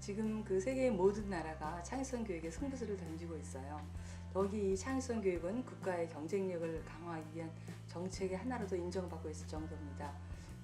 지금 그 세계의 모든 나라가 창의성 교육에 승부수를 던지고 있어요. 더욱이 이 창의성 교육은 국가의 경쟁력을 강화하기 위한 정책의 하나로도 인정받고 있을 정도입니다.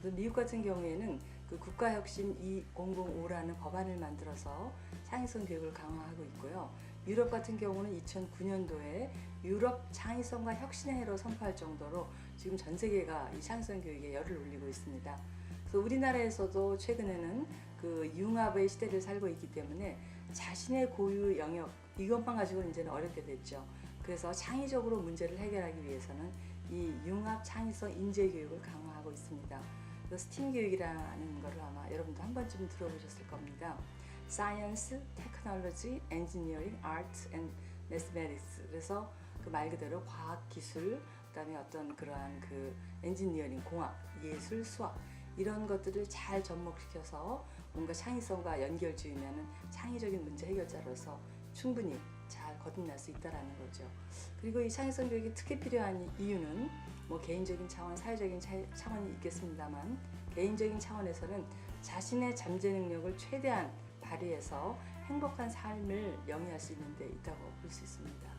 그래서 미국 같은 경우에는 그 국가혁신 2005라는 법안을 만들어서 창의성 교육을 강화하고 있고요. 유럽 같은 경우는 2009년도에 유럽 창의성과 혁신의 해로 선포할 정도로 지금 전 세계가 이 창의성 교육에 열을 올리고 있습니다. 그래서 우리나라에서도 최근에는 그 융합의 시대를 살고 있기 때문에 자신의 고유 영역 이것만 가지고는 이제는 어렵게 됐죠. 그래서 창의적으로 문제를 해결하기 위해서는 이 융합 창의성 인재 교육을 강화하고 있습니다. 그래서 스팀 교육이라는 것을 아마 여러분도 한 번쯤 들어보셨을 겁니다. Science, Technology, Engineering, Art and Mathematics. 그래서 그 말 그대로 과학, 기술, 그다음에 어떤 그러한 그 엔지니어링, 공학, 예술, 수학 이런 것들을 잘 접목시켜서 뭔가 창의성과 연결지으면 창의적인 문제 해결자로서 충분히 잘 거듭날 수 있다는 거죠. 그리고 이 창의성 교육이 특히 필요한 이유는 뭐 개인적인 차원, 사회적인 차원이 있겠습니다만 개인적인 차원에서는 자신의 잠재 능력을 최대한 발휘해서 행복한 삶을 영위할 수 있는 데 있다고 볼 수 있습니다.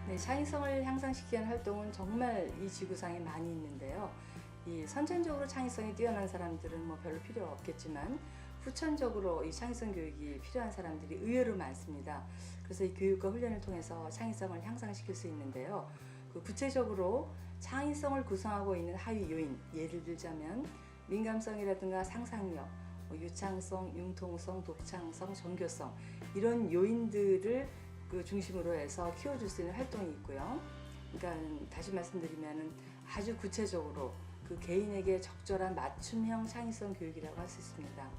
네, 창의성을 향상시키는 활동은 정말 이 지구상에 많이 있는데요. 이 선천적으로 창의성이 뛰어난 사람들은 뭐 별로 필요 없겠지만 후천적으로 이 창의성 교육이 필요한 사람들이 의외로 많습니다. 그래서 이 교육과 훈련을 통해서 창의성을 향상시킬 수 있는데요. 그 구체적으로 창의성을 구성하고 있는 하위 요인, 예를 들자면 민감성이라든가 상상력, 유창성, 융통성, 독창성, 정교성 이런 요인들을 그 중심으로 해서 키워줄 수 있는 활동이 있고요. 그러니까 다시 말씀드리면 아주 구체적으로 그 개인에게 적절한 맞춤형 창의성 교육이라고 할 수 있습니다.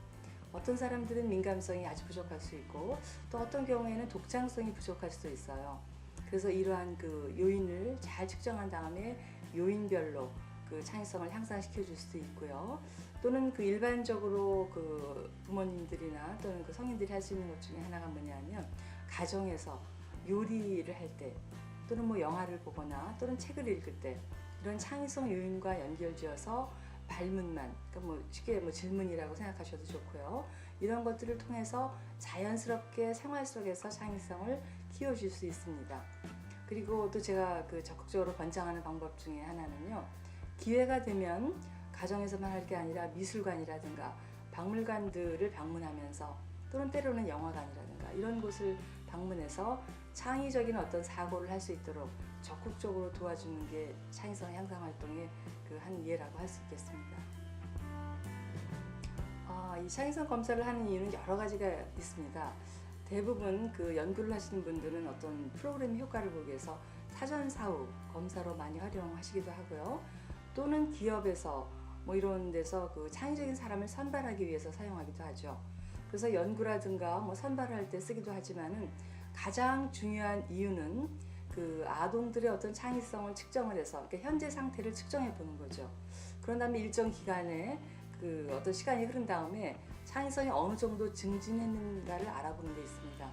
어떤 사람들은 민감성이 아주 부족할 수 있고 또 어떤 경우에는 독창성이 부족할 수도 있어요. 그래서 이러한 그 요인을 잘 측정한 다음에 요인별로 그 창의성을 향상시켜 줄 수도 있고요. 또는 그 일반적으로 그 부모님들이나 또는 그 성인들이 할 수 있는 것 중에 하나가 뭐냐면 가정에서 요리를 할 때 또는 뭐 영화를 보거나 또는 책을 읽을 때 이런 창의성 요인과 연결지어서 발문만, 그러니까 뭐 쉽게 뭐 질문이라고 생각하셔도 좋고요. 이런 것들을 통해서 자연스럽게 생활 속에서 창의성을 키워줄 수 있습니다. 그리고 또 제가 그 적극적으로 권장하는 방법 중에 하나는요. 기회가 되면 가정에서만 할 게 아니라 미술관이라든가 박물관들을 방문하면서 또는 때로는 영화관이라든가 이런 곳을 방문해서 창의적인 어떤 사고를 할 수 있도록 적극적으로 도와주는 게 창의성 향상 활동의 그 한 예라고 할 수 있겠습니다. 이 창의성 검사를 하는 이유는 여러 가지가 있습니다. 대부분 그 연구를 하시는 분들은 어떤 프로그램 효과를 보기 위해서 사전 사후 검사로 많이 활용하시기도 하고요. 또는 기업에서 뭐 이런 데서 그 창의적인 사람을 선발하기 위해서 사용하기도 하죠. 그래서 연구라든가 뭐 선발할 때 쓰기도 하지만은 가장 중요한 이유는 그 아동들의 어떤 창의성을 측정을 해서 그러니까 현재 상태를 측정해 보는 거죠. 그런 다음에 일정 기간에 그 어떤 시간이 흐른 다음에 창의성이 어느 정도 증진했는가를 알아보는 데 있습니다.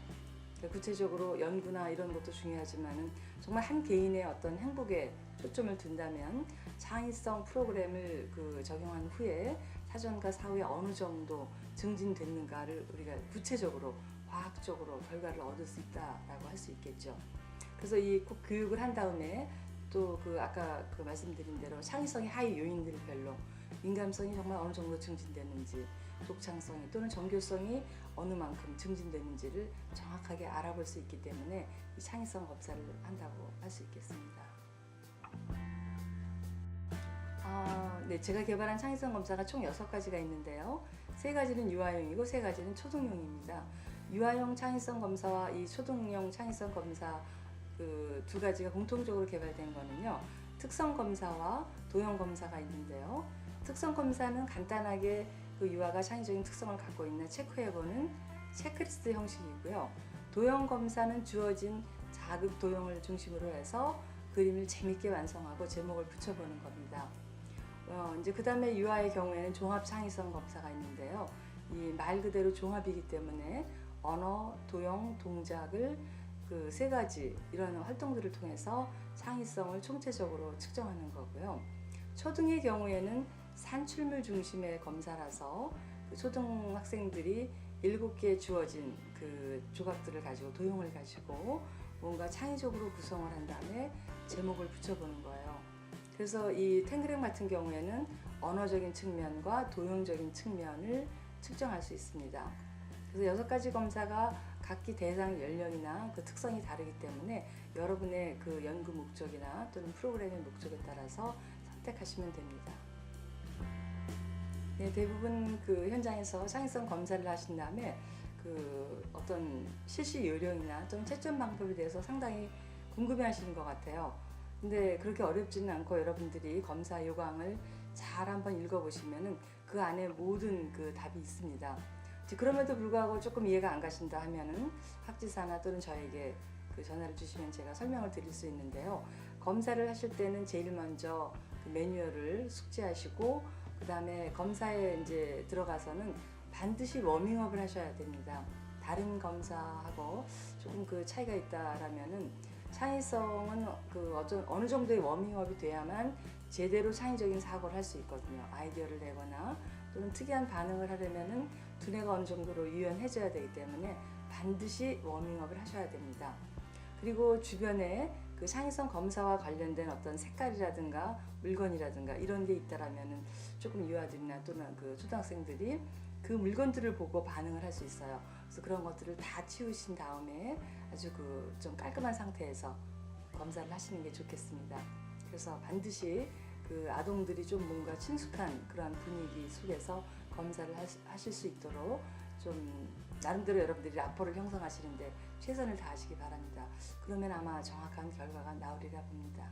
그러니까 구체적으로 연구나 이런 것도 중요하지만은 정말 한 개인의 어떤 행복에 초점을 둔다면 창의성 프로그램을 그 적용한 후에 사전과 사후에 어느 정도 증진됐는가를 우리가 구체적으로 과학적으로 결과를 얻을 수 있다라고 할 수 있겠죠. 그래서 이 꼭 교육을 한 다음에 또 그 아까 그 말씀드린 대로 창의성의 하위 요인들별로 민감성이 정말 어느 정도 증진됐는지, 독창성이 또는 정교성이 어느 만큼 증진됐는지를 정확하게 알아볼 수 있기 때문에 이 창의성 검사를 한다고 할 수 있겠습니다. 네, 제가 개발한 창의성 검사가 총 6가지가 있는데요. 3가지는 유아용이고 3가지는 초등용입니다. 유아용 창의성 검사와 이 초등용 창의성 검사 그 2가지가 공통적으로 개발된 거는요. 특성 검사와 도형 검사가 있는데요. 특성 검사는 간단하게 그 유아가 창의적인 특성을 갖고 있나 체크해보는 체크리스트 형식이고요. 도형 검사는 주어진 자극 도형을 중심으로 해서 그림을 재밌게 완성하고 제목을 붙여보는 겁니다. 이제 그 다음에 유아의 경우에는 종합 창의성 검사가 있는데요. 이 말 그대로 종합이기 때문에 언어, 도형, 동작을 그 3가지 이런 활동들을 통해서 창의성을 총체적으로 측정하는 거고요. 초등의 경우에는 산출물 중심의 검사라서 그 초등학생들이 7개 주어진 그 조각들을 가지고 도형을 가지고 뭔가 창의적으로 구성을 한 다음에 제목을 붙여보는 거예요. 그래서 이 탱그램 같은 경우에는 언어적인 측면과 도형적인 측면을 측정할 수 있습니다. 그래서 6가지 검사가 각기 대상 연령이나 그 특성이 다르기 때문에 여러분의 그 연구 목적이나 또는 프로그램의 목적에 따라서 선택하시면 됩니다. 네, 대부분 그 현장에서 창의성 검사를 하신 다음에 그 어떤 실시 요령이나 또는 채점 방법에 대해서 상당히 궁금해 하시는 것 같아요. 근데 그렇게 어렵지는 않고 여러분들이 검사 요강을 잘 한번 읽어보시면은 그 안에 모든 그 답이 있습니다. 그럼에도 불구하고 조금 이해가 안 가신다 하면은 학지사나 또는 저에게 그 전화를 주시면 제가 설명을 드릴 수 있는데요. 검사를 하실 때는 제일 먼저 그 매뉴얼을 숙지하시고 그 다음에 검사에 이제 들어가서는 반드시 워밍업을 하셔야 됩니다. 다른 검사하고 조금 그 차이가 있다라면은 창의성은 그 어느 정도의 워밍업이 돼야만 제대로 창의적인 사고를 할 수 있거든요. 아이디어를 내거나 또는 특이한 반응을 하려면은 두뇌가 어느 정도로 유연해져야 되기 때문에 반드시 워밍업을 하셔야 됩니다. 그리고 주변에 그 창의성 검사와 관련된 어떤 색깔이라든가 물건이라든가 이런 게 있다라면은 조금 유아들이나 또는 그 초등학생들이 그 물건들을 보고 반응을 할 수 있어요. 그래서 그런 것들을 다 치우신 다음에 아주 그 좀 깔끔한 상태에서 검사를 하시는 게 좋겠습니다. 그래서 반드시 그 아동들이 좀 뭔가 친숙한 그런 분위기 속에서 검사를 하실 수 있도록 좀 나름대로 여러분들이 라포를 형성하시는데 최선을 다하시기 바랍니다. 그러면 아마 정확한 결과가 나오리라 봅니다.